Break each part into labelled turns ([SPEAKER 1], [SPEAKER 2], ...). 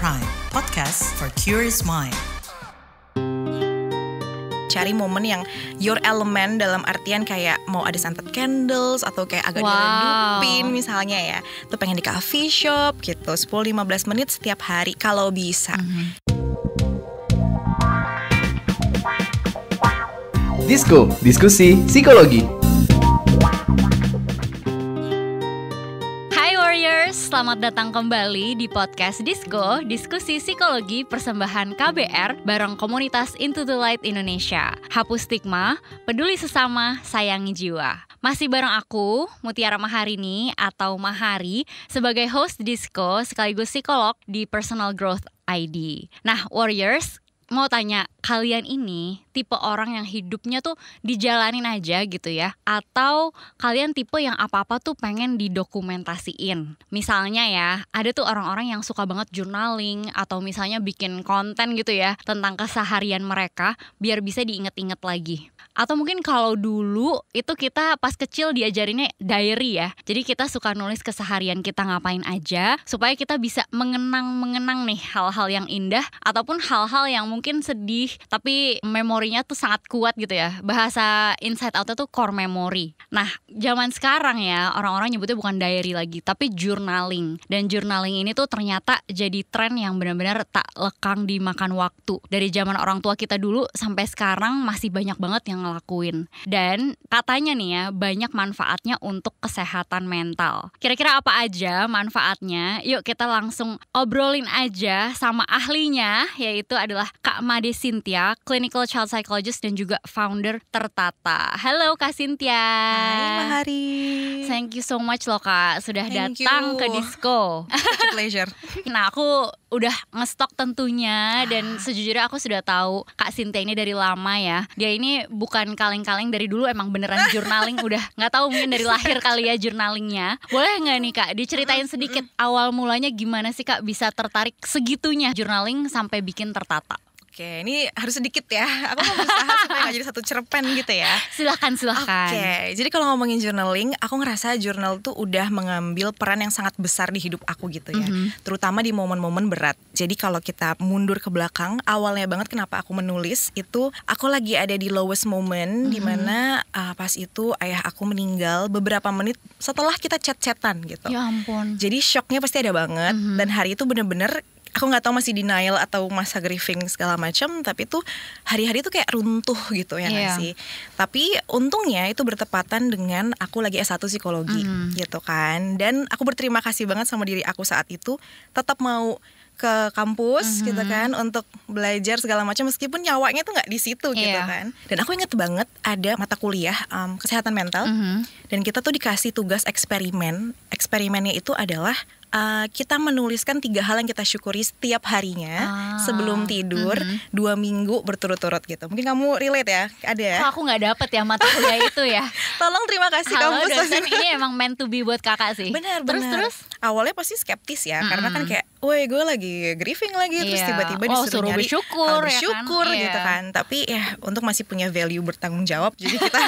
[SPEAKER 1] Prime, podcast for curious mind.
[SPEAKER 2] Cari momen yang your element, dalam artian kayak mau ada scented candles atau kayak agak diredupin misalnya ya. Tuh pengen di coffee shop gitu 10-15 menit setiap hari kalau bisa.
[SPEAKER 3] Disko, diskusi psikologi.
[SPEAKER 4] Hai Warriors, selamat datang kembali di podcast Disko, diskusi psikologi persembahan KBR bareng komunitas Into the Light Indonesia. Hapus stigma, peduli sesama, sayangi jiwa. Masih bareng aku, Mutiara Maharini atau Mahari, sebagai host Disko sekaligus psikolog di Personal Growth ID. Nah Warriors, mau tanya, kalian ini tipe orang yang hidupnya tuh dijalanin aja gitu ya? Atau kalian tipe yang apa-apa tuh pengen didokumentasiin? Misalnya ya, ada tuh orang-orang yang suka banget journaling atau misalnya bikin konten gitu ya tentang keseharian mereka biar bisa diinget-inget lagi. Atau mungkin kalau dulu itu kita pas kecil diajarinnya diary ya. Jadi kita suka nulis keseharian kita ngapain aja supaya kita bisa mengenang nih hal-hal yang indah ataupun hal-hal yang mungkin sedih tapi memorinya tuh sangat kuat gitu ya. Bahasa inside out itu core memory. Nah, zaman sekarang ya orang-orang nyebutnya bukan diary lagi tapi journaling. Dan journaling ini tuh ternyata jadi tren yang benar-benar tak lekang dimakan waktu. Dari zaman orang tua kita dulu sampai sekarang masih banyak banget yang ngelakuin. Dan katanya nih ya, banyak manfaatnya untuk kesehatan mental. Kira-kira apa aja manfaatnya? Yuk kita langsung obrolin aja sama ahlinya, yaitu adalah Kak Made Cynthia, clinical child psychologist dan juga founder Tertata. Halo Kak Cynthia.
[SPEAKER 2] Hai Mahari.
[SPEAKER 4] Thank you so much loh Kak, sudah
[SPEAKER 2] Thank
[SPEAKER 4] datang
[SPEAKER 2] you.
[SPEAKER 4] ke Disko.
[SPEAKER 2] Such a pleasure.
[SPEAKER 4] Nah aku udah ngestok tentunya dan sejujurnya aku sudah tahu Kak Cynthia ini dari lama ya. Dia ini bukan kaleng-kaleng, dari dulu emang beneran journaling, udah nggak tahu mungkin dari lahir kali ya journalingnya. Boleh nggak nih Kak diceritain sedikit awal mulanya gimana sih Kak bisa tertarik segitunya journaling sampai bikin Tertata?
[SPEAKER 2] Oke, ini harus sedikit ya. Aku mau berusaha supaya gak jadi satu cerpen gitu ya.
[SPEAKER 4] Silahkan.
[SPEAKER 2] Oke, jadi kalau ngomongin journaling, aku ngerasa jurnal tuh udah mengambil peran yang sangat besar di hidup aku gitu ya. Terutama di momen-momen berat. Jadi kalau kita mundur ke belakang, awalnya banget kenapa aku menulis itu, aku lagi ada di lowest moment dimana pas itu ayah aku meninggal beberapa menit setelah kita chat-chatan gitu.
[SPEAKER 4] Ya ampun.
[SPEAKER 2] Jadi shocknya pasti ada banget. Dan hari itu bener-bener aku nggak tahu masih denial atau masa grieving segala macam, tapi tuh hari-hari tuh kayak runtuh gitu ya nggak sih. Tapi untungnya itu bertepatan dengan aku lagi S1 psikologi gitu kan, dan aku berterima kasih banget sama diri aku saat itu tetap mau ke kampus gitu kan untuk belajar segala macam meskipun nyawanya tuh nggak di situ gitu kan. Dan aku inget banget ada mata kuliah kesehatan mental dan kita tuh dikasih tugas eksperimen. Eksperimennya itu adalah kita menuliskan 3 hal yang kita syukuri setiap harinya sebelum tidur 2 minggu berturut-turut gitu. Mungkin kamu relate ya, ada ya?
[SPEAKER 4] Kok aku nggak dapet ya mata kuliah itu ya?
[SPEAKER 2] Tolong terima kasih
[SPEAKER 4] Halo
[SPEAKER 2] kampus.
[SPEAKER 4] dosen, ini emang meant to be buat kakak sih.
[SPEAKER 2] Benar.
[SPEAKER 4] Terus?
[SPEAKER 2] Awalnya pasti skeptis ya, karena kan kayak, woi gue lagi grieving lagi, terus tiba-tiba disuruh nyari
[SPEAKER 4] bersyukur,
[SPEAKER 2] hal bersyukur
[SPEAKER 4] ya kan?
[SPEAKER 2] gitu kan. Tapi ya untuk masih punya value bertanggung jawab, jadi kita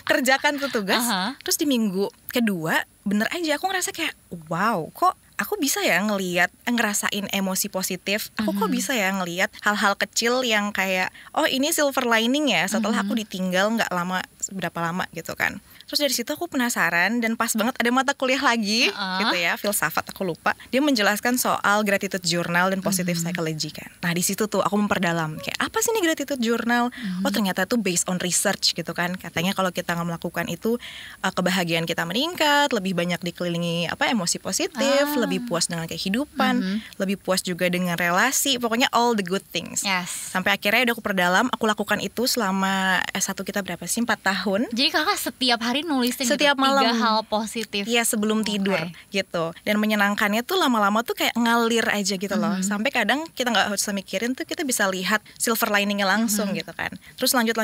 [SPEAKER 2] kerjakan tuh tugas. Terus di minggu kedua bener aja aku ngerasa kayak, wow kok aku bisa ya ngerasain emosi positif. Aku kok bisa ya ngelihat hal-hal kecil yang kayak, oh ini silver lining ya setelah aku ditinggal nggak lama, berapa lama gitu kan. Terus dari situ aku penasaran dan pas banget ada mata kuliah lagi gitu ya, filsafat aku lupa. Dia menjelaskan soal gratitude journal dan positive psychology kan. Nah di situ tuh aku memperdalam kayak apa sih nih gratitude journal? Oh ternyata tuh based on research gitu kan. Katanya kalau kita nggak melakukan itu kebahagiaan kita meningkat, lebih banyak dikelilingi emosi positif, lebih puas dengan kehidupan, lebih puas juga dengan relasi, pokoknya all the good things. Sampai akhirnya udah aku perdalam, aku lakukan itu selama S1 kita berapa sih? 4 tahun.
[SPEAKER 4] Jadi kakak setiap hari nulisin
[SPEAKER 2] setiap
[SPEAKER 4] gitu,
[SPEAKER 2] malam
[SPEAKER 4] 3 hal positif.
[SPEAKER 2] Iya sebelum tidur gitu. Dan menyenangkannya tuh lama-lama tuh kayak ngalir aja gitu loh. Sampai kadang kita nggak harus mikirin tuh, kita bisa lihat silver liningnya langsung gitu kan. Terus lanjut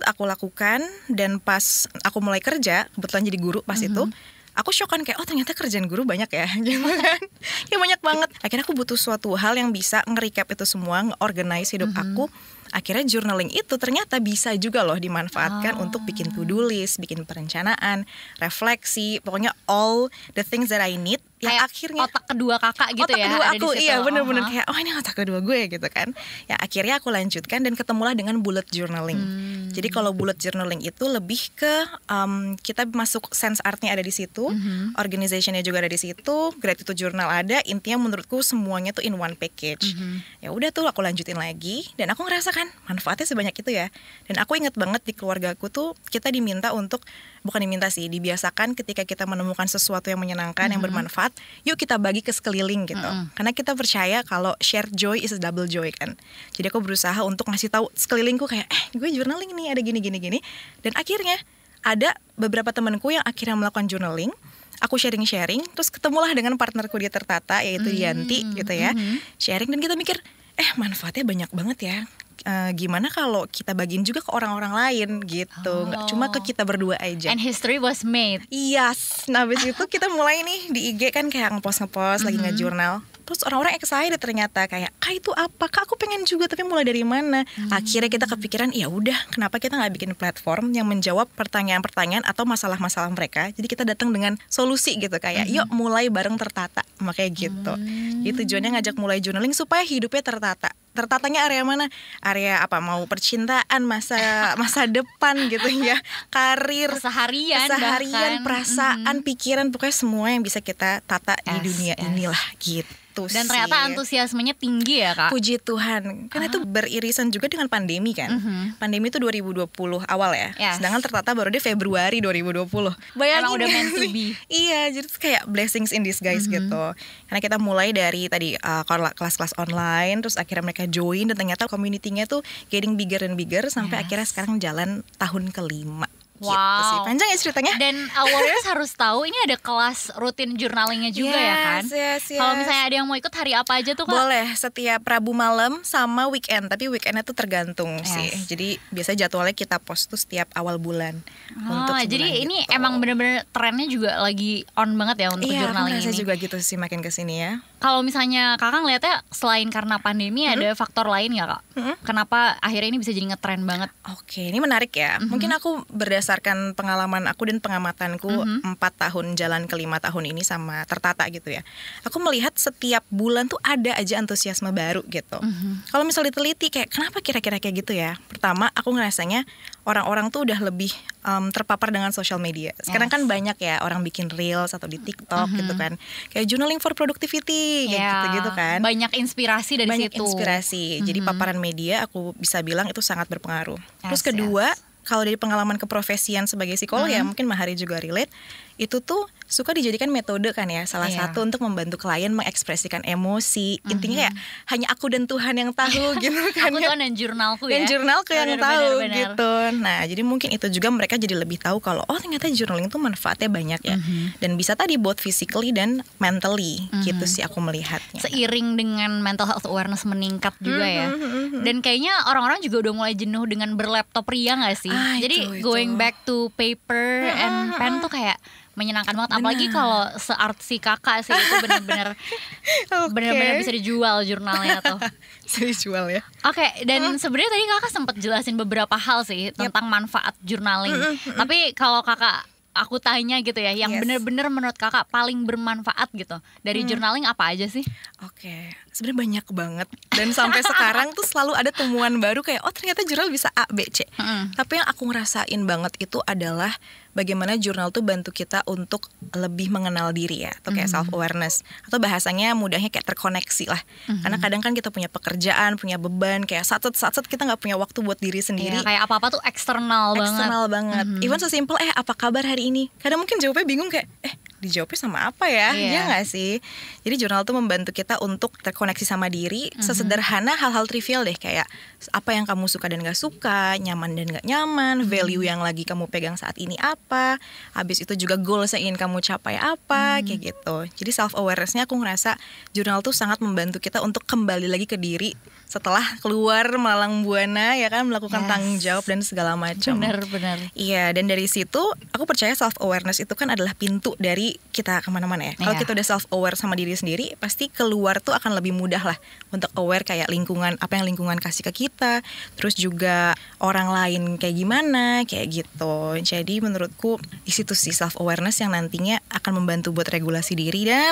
[SPEAKER 2] aku lakukan. Dan pas aku mulai kerja, kebetulan jadi guru pas itu, aku shock kan kayak, oh ternyata kerjaan guru banyak ya gitu kan. Kayak banyak banget. Akhirnya aku butuh suatu hal yang bisa nge-recap itu semua, nge-organize hidup aku. Akhirnya journaling itu ternyata bisa juga loh dimanfaatkan untuk bikin to-do list, bikin perencanaan, refleksi, pokoknya all the things that I need ya
[SPEAKER 4] kayak
[SPEAKER 2] akhirnya
[SPEAKER 4] otak kedua kakak gitu
[SPEAKER 2] otak
[SPEAKER 4] ya.
[SPEAKER 2] kedua
[SPEAKER 4] ada di
[SPEAKER 2] aku,
[SPEAKER 4] situ.
[SPEAKER 2] iya bener-bener kayak oh ini otak kedua gue gitu kan. Ya akhirnya aku lanjutkan dan ketemulah dengan bullet journaling. Jadi kalau bullet journaling itu lebih ke kita masuk sense artnya ada di situ, organizationnya juga ada di situ, gratitude journal ada. Intinya menurutku semuanya tuh in one package. Ya udah tuh aku lanjutin lagi dan aku ngerasakan manfaatnya sebanyak itu ya. Dan aku ingat banget di keluargaku tuh kita diminta untuk, bukan diminta sih, dibiasakan ketika kita menemukan sesuatu yang menyenangkan, yang bermanfaat, yuk kita bagi ke sekeliling gitu. Karena kita percaya kalau share joy is a double joy kan. Jadi aku berusaha untuk ngasih tahu sekelilingku kayak gue journaling nih, ada gini. Dan akhirnya ada beberapa temanku yang akhirnya melakukan journaling. Aku sharing, terus ketemulah dengan partnerku di Tertata yaitu Dianti gitu ya. Sharing dan kita mikir, manfaatnya banyak banget ya. Gimana kalau kita bagiin juga ke orang-orang lain gitu, nggak cuma ke kita berdua aja.
[SPEAKER 4] And history was made.
[SPEAKER 2] Yes, nah abis itu kita mulai nih di IG kan kayak ngepost lagi nge-jurnal. Terus orang-orang excited ternyata kayak, itu apa? Kak aku pengen juga tapi mulai dari mana? Akhirnya kita kepikiran, ya udah kenapa kita nggak bikin platform yang menjawab pertanyaan-pertanyaan atau masalah-masalah mereka. Jadi kita datang dengan solusi gitu kayak, yuk mulai bareng Tertata, makanya gitu. Jadi tujuannya ngajak mulai journaling supaya hidupnya tertata. Tertatanya area mana? Area apa? Mau percintaan, masa depan gitu ya, karir,
[SPEAKER 4] Keseharian,
[SPEAKER 2] perasaan, pikiran, pokoknya semua yang bisa kita tata di dunia inilah gitu.
[SPEAKER 4] Dan ternyata antusiasmenya tinggi ya Kak.
[SPEAKER 2] Puji Tuhan. Karena itu beririsan juga dengan pandemi kan. Pandemi itu 2020 awal ya. Sedangkan Tertata baru di Februari 2020. Bayangin.
[SPEAKER 4] Emang udah meant to be.
[SPEAKER 2] Iya, jadi kayak blessings in disguise gitu. Karena kita mulai dari tadi kelas-kelas online, terus akhirnya mereka join dan ternyata community-nya tuh getting bigger and bigger sampai akhirnya sekarang jalan tahun ke-5. Gitu sih. Panjang ya ceritanya.
[SPEAKER 4] Dan warriors harus tahu ini ada kelas rutin journalingnya juga ya kan.
[SPEAKER 2] Yes.
[SPEAKER 4] Kalau misalnya ada yang mau ikut hari apa aja tuh Kak?
[SPEAKER 2] Boleh, setiap Rabu malam sama weekend. Tapi weekendnya tuh tergantung sih. Jadi biasa jadwalnya kita post tuh setiap awal bulan.
[SPEAKER 4] Jadi ini gitu. Emang bener-bener trennya juga lagi on banget ya untuk journaling ini.
[SPEAKER 2] Iya, juga gitu sih makin kesini ya.
[SPEAKER 4] Kalau misalnya Kakak ngeliatnya selain karena pandemi ada faktor lain nggak Kak? Kenapa akhirnya ini bisa jadi ngetren banget?
[SPEAKER 2] Oke, ini menarik ya. Mungkin aku berdasarkan pengalaman aku dan pengamatanku 4 tahun jalan ke 5 tahun ini sama Tertata gitu ya. Aku melihat setiap bulan tuh ada aja antusiasme baru gitu. Kalau misalnya diteliti kayak kenapa kira-kira kayak gitu ya? Pertama, aku ngerasanya orang-orang tuh udah lebih terpapar dengan social media. Sekarang kan banyak ya orang bikin reels atau di TikTok gitu kan. Kayak journaling for productivity kayak gitu-gitu kan.
[SPEAKER 4] Banyak inspirasi dari situ.
[SPEAKER 2] Banyak inspirasi. Jadi paparan media aku bisa bilang itu sangat berpengaruh. Terus kedua, kalau dari pengalaman keprofesian sebagai psikolog ya mungkin Mahari juga relate, itu tuh suka dijadikan metode kan ya, salah satu untuk membantu klien mengekspresikan emosi. Intinya kayak hanya aku dan Tuhan yang tahu gitu kan.
[SPEAKER 4] Aku Tuhan dan jurnalku ya.
[SPEAKER 2] Dan jurnalku yang tahu gitu. Nah jadi mungkin itu juga mereka jadi lebih tahu kalau ternyata journaling itu manfaatnya banyak ya. Dan bisa tadi both physically dan mentally gitu sih aku melihatnya.
[SPEAKER 4] Seiring dengan mental health awareness meningkat juga ya. Dan kayaknya orang-orang juga udah mulai jenuh dengan berlaptop ria gak sih? Jadi going back to paper and pen tuh kayak menyenangkan banget. Apalagi kalau se-artsy Kakak sih itu benar-benar benar-benar bisa dijual jurnalnya tuh.
[SPEAKER 2] Bisa dijual ya.
[SPEAKER 4] Oke, dan sebenarnya tadi Kakak sempat jelasin beberapa hal sih tentang manfaat journaling. Tapi kalau Kakak aku tanya gitu ya, yang benar-benar menurut Kakak paling bermanfaat gitu dari journaling apa aja sih?
[SPEAKER 2] Oke, sebenarnya banyak banget. Dan sampai sekarang tuh selalu ada temuan baru kayak ternyata jurnal bisa A, B, C. Tapi yang aku ngerasain banget itu adalah bagaimana jurnal tuh bantu kita untuk lebih mengenal diri ya, atau kayak self awareness, atau bahasanya mudahnya kayak terkoneksi lah. Karena kadang kan kita punya pekerjaan, punya beban, kayak satset kita nggak punya waktu buat diri sendiri.
[SPEAKER 4] Kayak apa-apa tuh eksternal banget.
[SPEAKER 2] Even sesimpel apa kabar hari ini? Kadang mungkin jawabnya bingung kayak dijawabnya sama apa ya? Iya nggak sih? Jadi jurnal tuh membantu kita untuk terkoneksi sama diri. Sesederhana hal-hal trivial deh, kayak apa yang kamu suka dan gak suka, nyaman dan gak nyaman, value yang lagi kamu pegang saat ini apa, habis itu juga goals yang ingin kamu capai apa, kayak gitu. Jadi self awareness-nya aku ngerasa jurnal tuh sangat membantu kita untuk kembali lagi ke diri setelah keluar melalang buana ya kan, melakukan tanggung jawab dan segala macam.
[SPEAKER 4] Benar.
[SPEAKER 2] Iya, dan dari situ aku percaya self awareness itu kan adalah pintu dari jadi kita kemana-mana ya. Kalau
[SPEAKER 4] Iya.
[SPEAKER 2] kita udah self aware sama diri sendiri, pasti keluar tuh akan lebih mudah lah untuk aware kayak lingkungan, apa yang lingkungan kasih ke kita, terus juga orang lain kayak gimana, kayak gitu. Jadi menurutku di situ sih self awareness yang nantinya akan membantu buat regulasi diri dan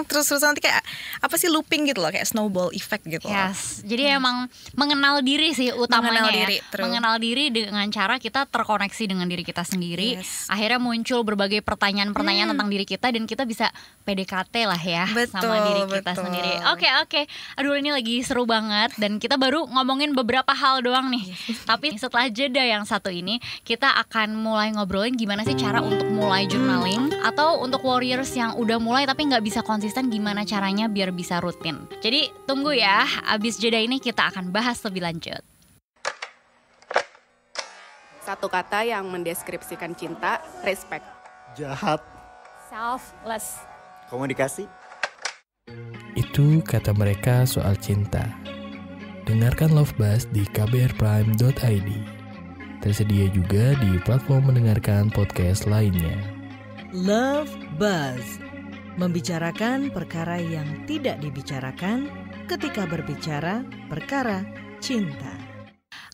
[SPEAKER 2] terus nanti kayak apa sih looping gitu loh, kayak snowball effect gitu.
[SPEAKER 4] Yes, jadi emang mengenal diri sih utamanya
[SPEAKER 2] Mengenal
[SPEAKER 4] ya.
[SPEAKER 2] diri, true.
[SPEAKER 4] Mengenal diri dengan cara kita terkoneksi dengan diri kita sendiri.
[SPEAKER 2] Yes.
[SPEAKER 4] Akhirnya muncul berbagai pertanyaan-pertanyaan tentang diri kita dan kita bisa PDKT lah ya sama
[SPEAKER 2] Betul,
[SPEAKER 4] diri kita
[SPEAKER 2] betul.
[SPEAKER 4] sendiri. Oke. Aduh ini lagi seru banget dan kita baru ngomongin beberapa hal doang nih. Tapi setelah jeda yang satu ini, kita akan mulai ngobrolin gimana sih cara untuk mulai journaling atau untuk warriors yang udah mulai tapi nggak bisa konsisten gimana caranya biar bisa rutin. Jadi tunggu ya, abis jeda ini kita akan bahas lebih lanjut.
[SPEAKER 5] Satu kata yang mendeskripsikan cinta, respect.
[SPEAKER 6] Jahat.
[SPEAKER 4] Selfless.
[SPEAKER 6] Komunikasi.
[SPEAKER 7] Itu kata mereka soal cinta. Dengarkan Love Buzz di kbrprime.id. Tersedia juga di platform mendengarkan podcast lainnya.
[SPEAKER 8] Love Buzz, membicarakan perkara yang tidak dibicarakan ketika berbicara perkara cinta.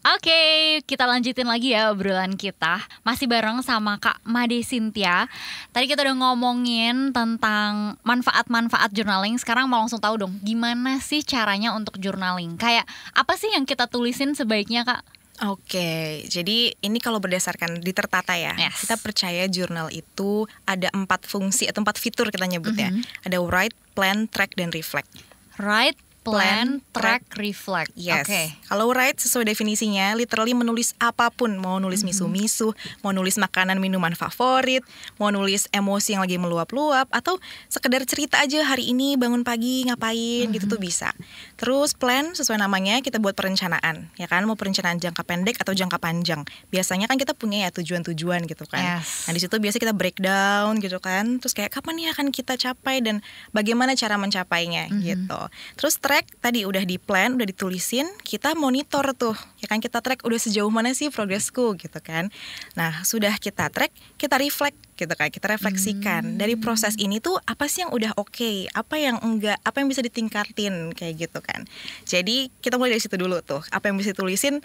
[SPEAKER 4] Oke, kita lanjutin lagi ya obrolan kita. Masih bareng sama Kak Made Cynthia. Tadi kita udah ngomongin tentang manfaat-manfaat journaling. Sekarang mau langsung tahu dong, gimana sih caranya untuk journaling? Kayak apa sih yang kita tulisin sebaiknya, Kak?
[SPEAKER 2] Oke, jadi ini kalau berdasarkan di Tertata ya,
[SPEAKER 4] Yes.
[SPEAKER 2] kita percaya jurnal itu ada 4 fungsi atau 4 fitur kita nyebutnya. Ada write, plan, track, dan reflect.
[SPEAKER 4] Write, plan,
[SPEAKER 2] Plan,
[SPEAKER 4] track, reflect.
[SPEAKER 2] Yes.
[SPEAKER 4] Oke.
[SPEAKER 2] Kalau write sesuai definisinya, literally menulis apapun, mau nulis misu-misu, mau nulis makanan minuman favorit, mau nulis emosi yang lagi meluap-luap, atau sekedar cerita aja hari ini bangun pagi ngapain gitu tuh bisa. Terus plan sesuai namanya kita buat perencanaan, ya kan? Mau perencanaan jangka pendek atau jangka panjang. Biasanya kan kita punya ya tujuan-tujuan gitu kan.
[SPEAKER 4] Yes.
[SPEAKER 2] Nah di situ biasa kita breakdown gitu kan. Terus kayak kapan nih akan kita capai dan bagaimana cara mencapainya gitu. Terus track tadi udah di plan, udah ditulisin, kita monitor tuh, ya kan kita track udah sejauh mana sih progresku gitu kan. Nah sudah kita track, kita reflect gitu kan, kita refleksikan dari proses ini tuh apa sih yang udah oke, apa yang enggak, apa yang bisa ditingkatin kayak gitu kan. Jadi kita mulai dari situ dulu tuh, apa yang bisa ditulisin.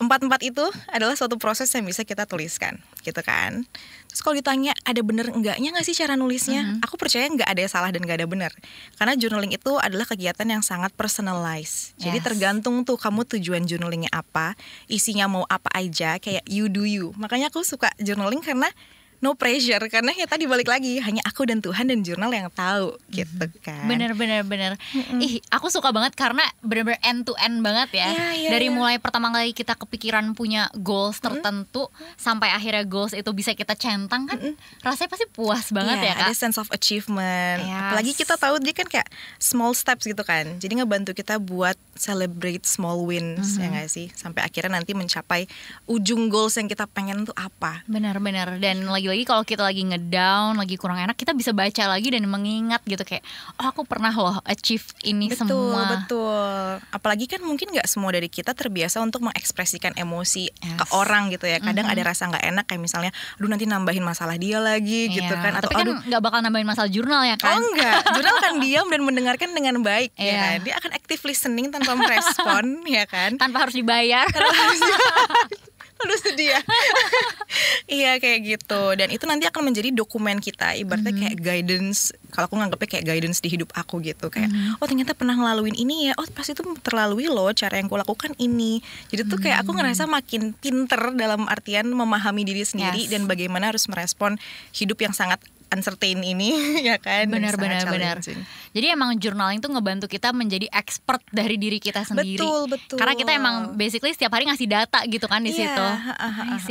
[SPEAKER 2] 4 itu adalah suatu proses yang bisa kita tuliskan gitu kan. Terus kalau ditanya ada bener enggaknya gak sih cara nulisnya, aku percaya gak ada yang salah dan gak ada benar. Karena journaling itu adalah kegiatan yang sangat personalized. Jadi
[SPEAKER 4] Yes.
[SPEAKER 2] tergantung tuh kamu tujuan journalingnya apa, isinya mau apa aja, kayak you do you. Makanya aku suka journaling karena no pressure, karena ya tadi balik lagi hanya aku dan Tuhan dan jurnal yang tahu gitu kan.
[SPEAKER 4] Bener. Ih, aku suka banget karena bener-bener end to end banget ya.
[SPEAKER 2] Iya,
[SPEAKER 4] Dari
[SPEAKER 2] iya.
[SPEAKER 4] mulai pertama kali kita kepikiran punya goals tertentu sampai akhirnya goals itu bisa kita centang kan, rasanya pasti puas banget
[SPEAKER 2] Iya,
[SPEAKER 4] ya, Kak.
[SPEAKER 2] ada sense of achievement.
[SPEAKER 4] Yes.
[SPEAKER 2] Apalagi kita tahu dia kan kayak small steps gitu kan. Jadi ngebantu kita buat celebrate small wins ya nggak sih, sampai akhirnya nanti mencapai ujung goals yang kita pengen tuh apa.
[SPEAKER 4] Benar-benar. Dan lagi-lagi kalau kita lagi ngedown, lagi kurang enak, kita bisa baca lagi dan mengingat gitu kayak, oh aku pernah loh achieve ini semua.
[SPEAKER 2] Betul. Apalagi kan mungkin nggak semua dari kita terbiasa untuk mengekspresikan emosi ke orang gitu ya. Kadang ada rasa nggak enak kayak misalnya, aduh nanti nambahin masalah dia lagi gitu
[SPEAKER 4] Iya.
[SPEAKER 2] kan. Atau
[SPEAKER 4] Tapi kan
[SPEAKER 2] aduh,
[SPEAKER 4] nggak bakal nambahin masalah jurnal ya kan?
[SPEAKER 2] oh enggak, jurnal akan diam dan mendengarkan dengan baik ya
[SPEAKER 4] Iya.
[SPEAKER 2] kan. Dia akan active listening tanpa merespon ya kan.
[SPEAKER 4] Tanpa harus dibayar.
[SPEAKER 2] Aduh sedih ya. Iya kayak gitu. Dan itu nanti akan menjadi dokumen kita. Ibaratnya kayak guidance. Kalau aku nganggapnya kayak guidance di hidup aku gitu. Kayak oh ternyata pernah ngelaluin ini ya. Oh pas itu terlalui loh cara yang kulakukan ini. Jadi tuh kayak aku ngerasa makin pinter dalam artian memahami diri sendiri.
[SPEAKER 4] Yes.
[SPEAKER 2] Dan bagaimana harus merespon hidup yang sangat uncertain ini ya kan. Dan sangat
[SPEAKER 4] Benar.
[SPEAKER 2] challenging.
[SPEAKER 4] Jadi emang journaling tuh ngebantu kita menjadi expert dari diri kita sendiri.
[SPEAKER 2] Betul.
[SPEAKER 4] Karena kita emang basically setiap hari ngasih data gitu kan di
[SPEAKER 2] Iya,
[SPEAKER 4] situ.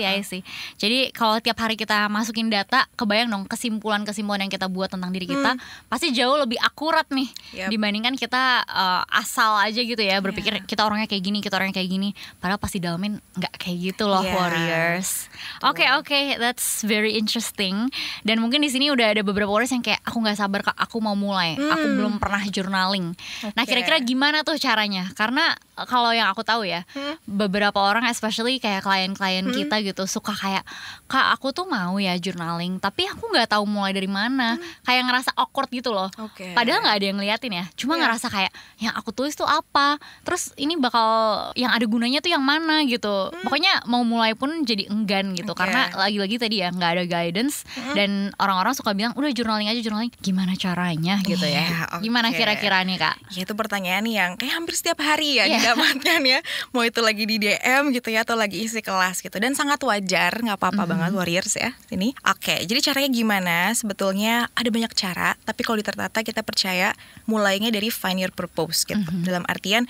[SPEAKER 4] I see. Jadi kalau tiap hari kita masukin data, kebayang dong kesimpulan-kesimpulan yang kita buat tentang diri kita pasti jauh lebih akurat nih
[SPEAKER 2] Yap.
[SPEAKER 4] dibandingkan kita asal aja gitu ya berpikir kita orangnya kayak gini, kita orangnya kayak gini. Padahal pasti dalamin nggak kayak gitu loh,
[SPEAKER 2] Iya.
[SPEAKER 4] Warriors. Oke, that's very interesting. Dan mungkin di sini udah ada beberapa worries yang kayak aku nggak sabar Kak, aku mau mulai. Aku belum pernah journaling. Nah kira-kira gimana tuh caranya? Karena kalau yang aku tahu ya, beberapa orang especially kayak klien-klien kita gitu suka kayak, Kak aku tuh mau ya journaling, tapi aku nggak tahu mulai dari mana. Kayak ngerasa awkward gitu loh. Padahal nggak ada yang ngeliatin ya, cuma ngerasa kayak yang aku tulis tuh apa, terus ini bakal yang ada gunanya tuh yang mana gitu. Pokoknya mau mulai pun jadi enggan gitu, karena lagi-lagi tadi ya nggak ada guidance. Dan orang-orang suka bilang udah journaling aja, journaling. Gimana caranya gitu ya? Gimana kira-kira nih Kak?
[SPEAKER 2] Ya itu pertanyaan yang kayak hampir setiap hari ya didapatkan ya. Mau itu lagi di DM gitu ya, atau lagi isi kelas gitu. Dan sangat wajar, gak apa-apa banget warriors ya ini. Oke, jadi caranya gimana? Sebetulnya ada banyak cara, tapi kalau ditertata kita percaya mulainya dari find your purpose gitu. Dalam artian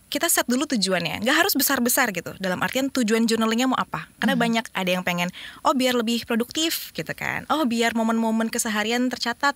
[SPEAKER 2] kita set dulu tujuannya, nggak harus besar-besar gitu. Dalam artian tujuan journalingnya mau apa? Karena banyak ada yang pengen, biar lebih produktif gitu kan. Biar momen-momen keseharian tercatat.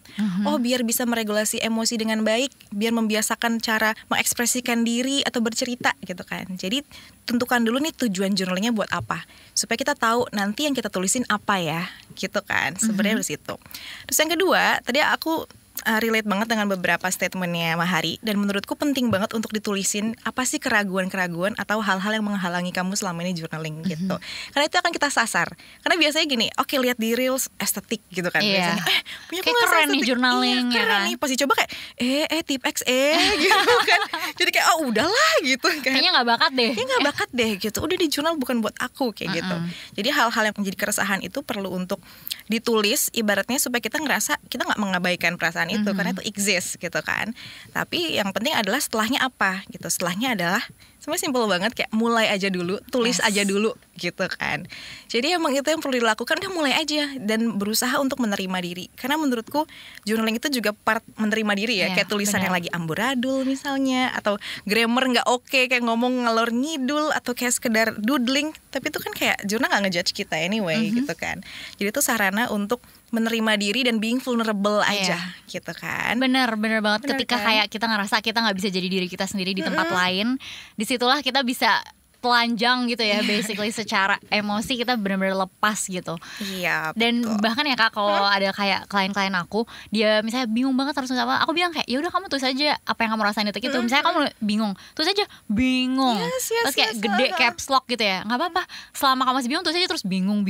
[SPEAKER 2] Biar bisa meregulasi emosi dengan baik. Biar membiasakan cara mengekspresikan diri atau bercerita gitu kan. Jadi tentukan dulu nih tujuan journalingnya buat apa, supaya kita tahu nanti yang kita tulisin apa ya gitu kan. Sebenarnya dari situ. Terus yang kedua, tadi aku relate banget dengan beberapa statementnya Mahari, dan menurutku penting banget untuk ditulisin apa sih keraguan-keraguan atau hal-hal yang menghalangi kamu selama ini journaling gitu. Karena itu akan kita sasar. Karena biasanya gini, lihat di reels estetik gitu kan biasanya. Punya aku nggak keren nih journaling, keren nih. Pasti coba kayak tip X gitu kan. Jadi kayak udahlah gitu kan.
[SPEAKER 4] Kayaknya nggak bakat deh.
[SPEAKER 2] Kayaknya nggak bakat deh gitu. Udah di jurnal bukan buat aku kayak gitu. Jadi hal-hal yang menjadi keresahan itu perlu untuk ditulis, ibaratnya supaya kita ngerasa kita nggak mengabaikan perasaan itu, karena itu exist gitu kan. Tapi yang penting adalah setelahnya apa gitu. Setelahnya adalah sebenarnya simpel banget, kayak mulai aja dulu, tulis aja dulu gitu kan. Jadi emang itu yang perlu dilakukan, udah mulai aja dan berusaha untuk menerima diri. Karena menurutku journaling itu juga part menerima diri ya, kayak tulisan yang lagi amburadul misalnya, atau grammar nggak oke, kayak ngomong ngalor ngidul, atau kayak sekedar doodling, tapi itu kan kayak jurnal nggak ngejudge kita anyway gitu kan. Jadi itu sarana untuk menerima diri dan being vulnerable aja gitu kan.
[SPEAKER 4] Bener banget. Ketika kayak kita ngerasa kita nggak bisa jadi diri kita sendiri di tempat lain, disitulah kita bisa telanjang gitu ya, basically secara emosi kita benar-benar lepas gitu.
[SPEAKER 2] Iya.
[SPEAKER 4] Dan bahkan ya Kak, kalau ada kayak klien-klien aku, dia misalnya bingung banget harus apa, aku bilang kayak ya udah kamu tulis aja apa yang kamu rasain itu gitu. Misalnya kamu bingung, tulis aja bingung. Terus kayak gede caps lock gitu ya, nggak apa-apa. Selama kamu masih bingung, tulis aja terus bingung.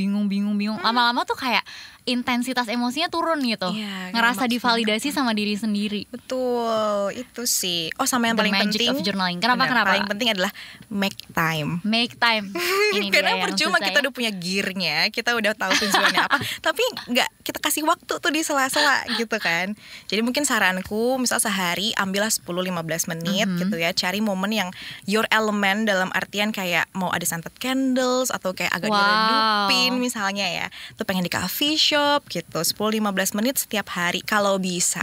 [SPEAKER 4] Lama-lama tuh kayak intensitas emosinya turun gitu. Ngerasa divalidasi sama diri sendiri.
[SPEAKER 2] Betul, itu sih. Sama yang
[SPEAKER 4] The
[SPEAKER 2] paling
[SPEAKER 4] magic
[SPEAKER 2] penting
[SPEAKER 4] of journaling. Kenapa?
[SPEAKER 2] Paling penting adalah make time.
[SPEAKER 4] Ini
[SPEAKER 2] karena
[SPEAKER 4] dia
[SPEAKER 2] percuma
[SPEAKER 4] yang susah,
[SPEAKER 2] kita udah punya gearnya, kita udah tahu tujuannya apa, tapi nggak kita kasih waktu tuh di sela-sela gitu kan. Jadi mungkin saranku, misal sehari ambillah 10-15 menit gitu ya, cari momen yang your element, dalam artian kayak mau ada scented candles atau kayak agak diredupin misalnya ya, tuh pengen di coffee shop gitu, 10-15 menit setiap hari kalau bisa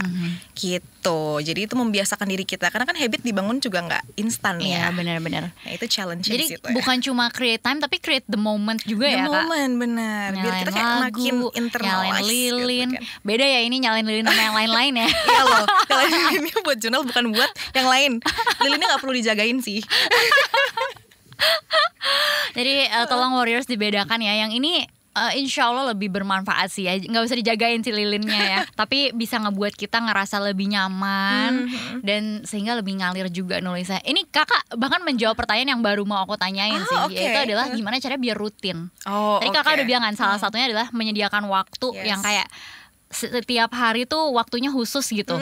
[SPEAKER 2] gitu. Jadi itu membiasakan diri kita, karena kan habit dibangun juga nggak instan ya.
[SPEAKER 4] Iya benar-benar.
[SPEAKER 2] Nah itu challenge.
[SPEAKER 4] Jadi
[SPEAKER 2] situ,
[SPEAKER 4] bukan cuma create time, tapi create the moment juga ya Kak.
[SPEAKER 2] The moment, benar. Biar kita kayak makin internalize.
[SPEAKER 4] Nyalain lilin
[SPEAKER 2] gitu kan.
[SPEAKER 4] Beda ya ini nyalain lilin sama yang lain-lain ya.
[SPEAKER 2] Iya loh, kalau lilinnya buat jurnal bukan buat yang lain. Lilinnya gak perlu dijagain sih.
[SPEAKER 4] Jadi tolong warriors dibedakan ya. Yang ini insya Allah lebih bermanfaat sih ya. Gak usah dijagain si lilinnya ya. Tapi bisa ngebuat kita ngerasa lebih nyaman dan sehingga lebih ngalir juga nulisnya. Ini kakak bahkan menjawab pertanyaan yang baru mau aku tanyain sih. Yaitu adalah gimana caranya biar rutin. Tadi kakak udah bilang kan, salah satunya adalah menyediakan waktu yang kayak setiap hari tuh waktunya khusus gitu.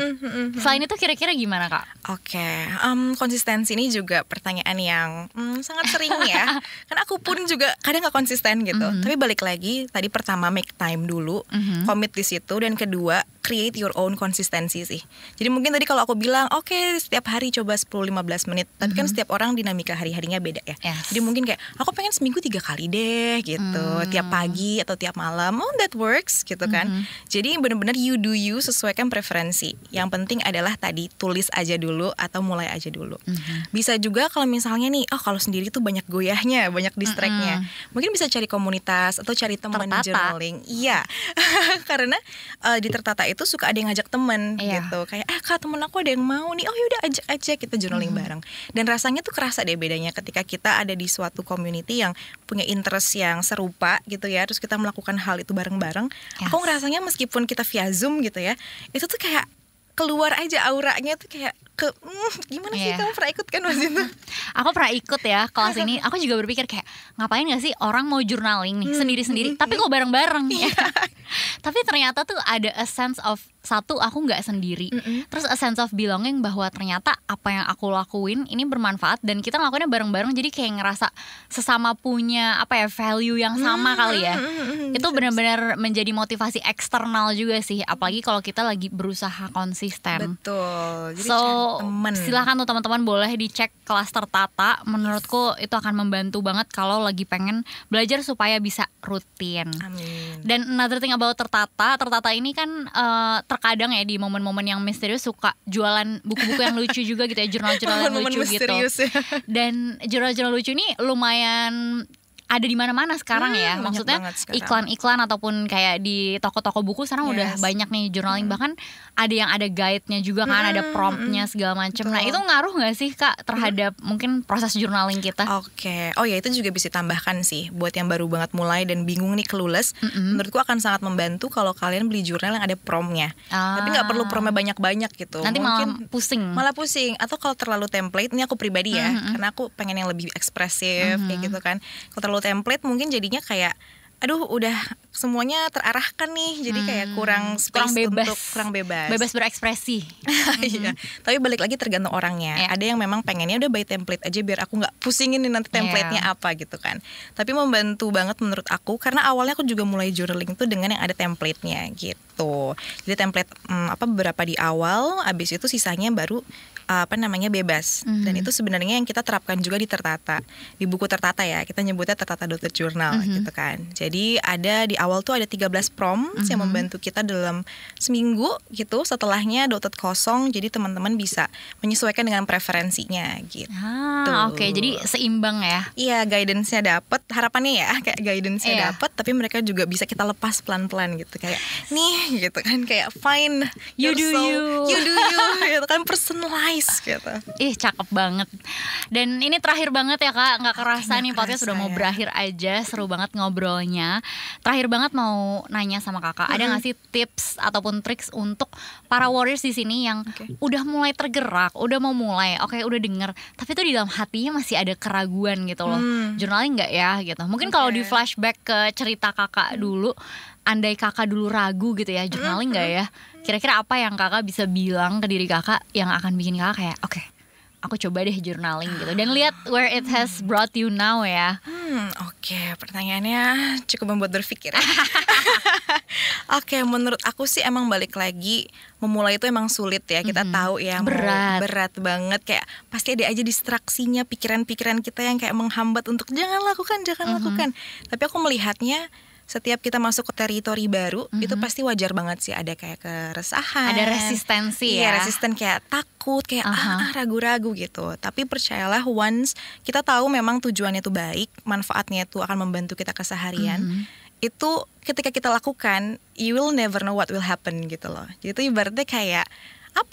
[SPEAKER 4] Selain itu kira-kira gimana Kak?
[SPEAKER 2] Konsistensi ini juga pertanyaan yang sangat sering ya. Kan aku pun juga kadang gak konsisten gitu. Tapi balik lagi, tadi pertama make time dulu, commit di situ, dan kedua create your own konsistensi sih. Jadi mungkin tadi kalau aku bilang setiap hari coba 10-15 menit, tapi kan setiap orang dinamika hari-harinya beda ya. Jadi mungkin kayak aku pengen seminggu 3 kali deh gitu, tiap pagi atau tiap malam. That works gitu kan. Jadi benar-benar you do you, sesuaikan preferensi. Yang penting adalah tadi tulis aja dulu atau mulai aja dulu. Bisa juga kalau misalnya nih, kalau sendiri tuh banyak goyahnya, banyak distract-nya. Mungkin bisa cari komunitas atau cari teman journaling. Iya. Karena di Tertata itu itu suka ada yang ngajak temen gitu. Kayak Kak, temen aku ada yang mau nih, oh yaudah ajak aja kita journaling bareng. Dan rasanya tuh kerasa deh bedanya ketika kita ada di suatu community yang punya interest yang serupa gitu ya. Terus kita melakukan hal itu bareng-bareng. Aku ngerasanya meskipun kita via Zoom gitu ya, itu tuh kayak keluar aja auranya tuh kayak gimana sih, kamu pernah ikut kan waktu itu?
[SPEAKER 4] Aku pernah ikut ya kelas ini. Aku juga berpikir kayak ngapain gak sih orang mau journaling nih sendiri-sendiri, tapi kok bareng-bareng ya. Tapi ternyata tuh ada a sense of, satu, aku gak sendiri, terus a sense of belonging, bahwa ternyata apa yang aku lakuin ini bermanfaat dan kita ngelakuinnya bareng-bareng. Jadi kayak ngerasa sesama punya apa ya, value yang sama kali ya. Itu benar-benar menjadi motivasi eksternal juga sih, apalagi kalau kita lagi berusaha konsisten.
[SPEAKER 2] Betul. Jadi
[SPEAKER 4] silahkan tuh teman-teman boleh dicek kelas tertata. Menurutku itu akan membantu banget kalau lagi pengen belajar supaya bisa rutin.
[SPEAKER 2] Amin.
[SPEAKER 4] Dan another thing about tertata ini kan terkadang ya di momen-momen yang misterius suka jualan buku-buku yang lucu juga gitu ya, jurnal-jurnal yang lucu gitu. Dan jurnal-jurnal lucu ini lumayan ada di mana-mana sekarang ya. Maksudnya iklan-iklan ataupun kayak di toko-toko buku sekarang udah banyak nih journaling. Bahkan ada yang ada guide-nya juga kan, ada prompt-nya segala macam. Nah, itu ngaruh gak sih Kak terhadap mungkin proses journaling kita?
[SPEAKER 2] Oke. Oh ya, itu juga bisa tambahkan sih buat yang baru banget mulai dan bingung nih, clueless. Menurutku akan sangat membantu kalau kalian beli jurnal yang ada prompt-nya. Tapi gak perlu prompt-nya banyak-banyak gitu.
[SPEAKER 4] Nanti
[SPEAKER 2] mungkin
[SPEAKER 4] malah
[SPEAKER 2] pusing. Atau kalau terlalu template, ini aku pribadi ya, karena aku pengen yang lebih ekspresif kayak gitu kan. Kalau terlalu template mungkin jadinya kayak aduh udah semuanya terarahkan nih, jadi kayak kurang space, kurang bebas
[SPEAKER 4] berekspresi.
[SPEAKER 2] Iya. Tapi balik lagi tergantung orangnya. Ada yang memang pengennya udah by template aja biar aku nggak pusingin nih nanti template-nya apa gitu kan. Tapi membantu banget menurut aku, karena awalnya aku juga mulai journaling tuh dengan yang ada template-nya gitu. Jadi template beberapa di awal, abis itu sisanya baru bebas. Dan itu sebenarnya yang kita terapkan juga di Tertata, di buku Tertata ya, kita nyebutnya Tertata Dotted Journal gitu kan. Jadi ada di awal tuh ada 13 prompts yang membantu kita dalam seminggu gitu. Setelahnya dotted kosong, jadi teman-teman bisa menyesuaikan dengan preferensinya gitu.
[SPEAKER 4] Oke, jadi seimbang ya.
[SPEAKER 2] Iya, guidance-nya dapet, harapannya ya kayak guidance-nya dapet, tapi mereka juga bisa kita lepas pelan-pelan gitu, kayak nih gitu kan, kayak fine,
[SPEAKER 4] you do you
[SPEAKER 2] gitu kan, personalize gitu.
[SPEAKER 4] Ih, cakep banget. Dan ini terakhir banget ya Kak, nggak kerasa nih podcast sudah mau berakhir aja. Seru banget ngobrolnya. Terakhir banget mau nanya sama Kakak, ada nggak sih tips ataupun triks untuk para warriors di sini yang udah mulai tergerak, udah mau mulai, udah denger, tapi tuh di dalam hatinya masih ada keraguan gitu loh. Journaling nggak ya gitu. Mungkin kalau di flashback ke cerita Kakak dulu, andai Kakak dulu ragu gitu ya, journaling nggak ya? Kira-kira apa yang Kakak bisa bilang ke diri Kakak yang akan bikin Kakak kayak oke, aku coba deh journaling gitu, dan lihat where it has brought you now ya.
[SPEAKER 2] Oke, pertanyaannya cukup membuat berpikir. Oke, menurut aku sih emang balik lagi, memulai itu emang sulit ya. Kita tahu ya, berat banget, kayak pasti ada aja distraksinya, pikiran-pikiran kita yang kayak menghambat untuk jangan lakukan. Tapi aku melihatnya, setiap kita masuk ke teritori baru, itu pasti wajar banget sih ada kayak keresahan,
[SPEAKER 4] ada resistensi ya.
[SPEAKER 2] Iya, resisten, kayak takut, kayak ragu-ragu gitu. Tapi percayalah, once kita tahu memang tujuannya itu baik, manfaatnya itu akan membantu kita keseharian, itu ketika kita lakukan, you will never know what will happen gitu loh. Jadi itu ibaratnya kayak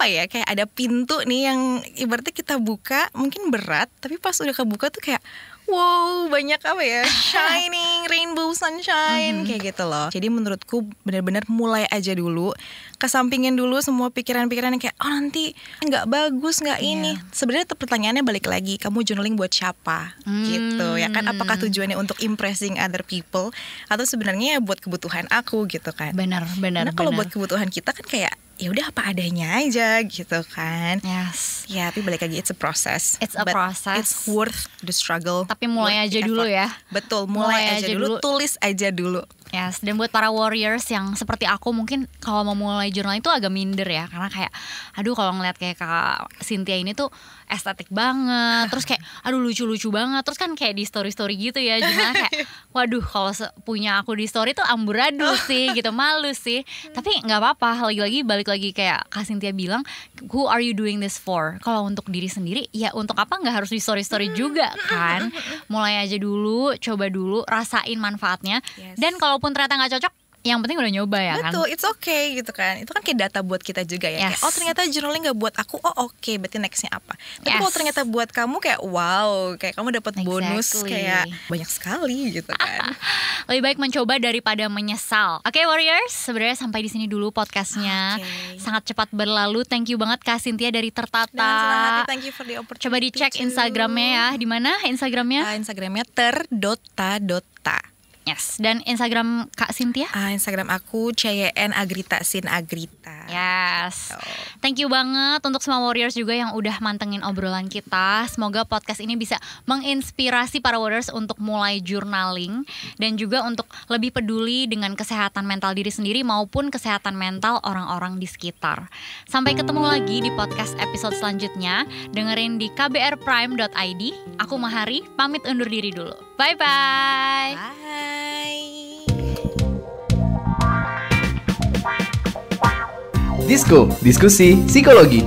[SPEAKER 2] kayak ada pintu nih yang ibaratnya kita buka, mungkin berat, tapi pas udah kebuka tuh kayak wow, banyak shining, rainbow sunshine, kayak gitu loh. Jadi menurutku benar-benar mulai aja dulu, kesampingin dulu semua pikiran-pikiran yang kayak nanti nggak bagus, nggak ini. Sebenarnya pertanyaannya balik lagi, kamu journaling buat siapa gitu ya kan? Apakah tujuannya untuk impressing other people atau sebenarnya buat kebutuhan aku gitu kan?
[SPEAKER 4] Benar.
[SPEAKER 2] Karena kalau buat kebutuhan kita kan kayak ya udah apa adanya aja gitu kan.
[SPEAKER 4] Yes.
[SPEAKER 2] Ya, tapi balik lagi, it's a process.
[SPEAKER 4] It's a process.
[SPEAKER 2] It's worth the struggle.
[SPEAKER 4] Tapi mulai aja dulu ya.
[SPEAKER 2] Betul, mulai aja dulu, tulis aja dulu.
[SPEAKER 4] Yes, dan buat para warriors yang seperti aku mungkin kalau mau mulai journaling itu agak minder ya, karena kayak aduh kalau ngeliat kayak Kak Cynthia ini tuh estetik banget, terus kayak aduh lucu-lucu banget, terus kan kayak di story-story gitu ya, gimana kayak waduh kalau punya aku di story tuh amburadul sih gitu, malu sih. Tapi nggak apa-apa, lagi-lagi balik lagi kayak Kak Cynthia bilang, who are you doing this for? Kalau untuk diri sendiri ya untuk apa nggak harus di story-story juga kan. Mulai aja dulu, coba dulu, rasain manfaatnya. Dan kalaupun ternyata nggak cocok, Yang penting udah nyoba ya kan.
[SPEAKER 2] Betul, it's okay gitu kan. Itu kan kayak data buat kita juga ya.
[SPEAKER 4] Yes.
[SPEAKER 2] Kayak, ternyata journaling gak buat aku. Oke, berarti nextnya apa. Tapi
[SPEAKER 4] Yes.
[SPEAKER 2] kalau ternyata buat kamu kayak wow, kayak kamu dapat bonus
[SPEAKER 4] Exactly.
[SPEAKER 2] kayak banyak sekali gitu kan.
[SPEAKER 4] Lebih baik mencoba daripada menyesal. Oke, Warriors, sebenarnya sampai di sini dulu podcastnya.
[SPEAKER 2] Oke.
[SPEAKER 4] Sangat cepat berlalu. Thank you banget Kak Cynthia dari
[SPEAKER 2] Dengan senang
[SPEAKER 4] Tertata.
[SPEAKER 2] hati, thank you for the opportunity.
[SPEAKER 4] Coba dicek
[SPEAKER 2] to-
[SPEAKER 4] Instagramnya ya. Di mana Instagramnya?
[SPEAKER 2] Instagramnya ter.ta.ta.
[SPEAKER 4] Yes. Dan Instagram Kak Cynthia?
[SPEAKER 2] Instagram aku CYN Agrita Sin Agrita.
[SPEAKER 4] Yes.
[SPEAKER 2] Oh.
[SPEAKER 4] Thank you banget untuk semua Warriors juga yang udah mantengin obrolan kita. Semoga podcast ini bisa menginspirasi para Warriors untuk mulai journaling dan juga untuk lebih peduli dengan kesehatan mental diri sendiri maupun kesehatan mental orang-orang di sekitar. Sampai ketemu lagi di podcast episode selanjutnya. Dengerin di kbrprime.id. Aku Mahari, pamit undur diri dulu. Bye-bye.
[SPEAKER 2] Bye.
[SPEAKER 3] Disko, diskusi psikologi.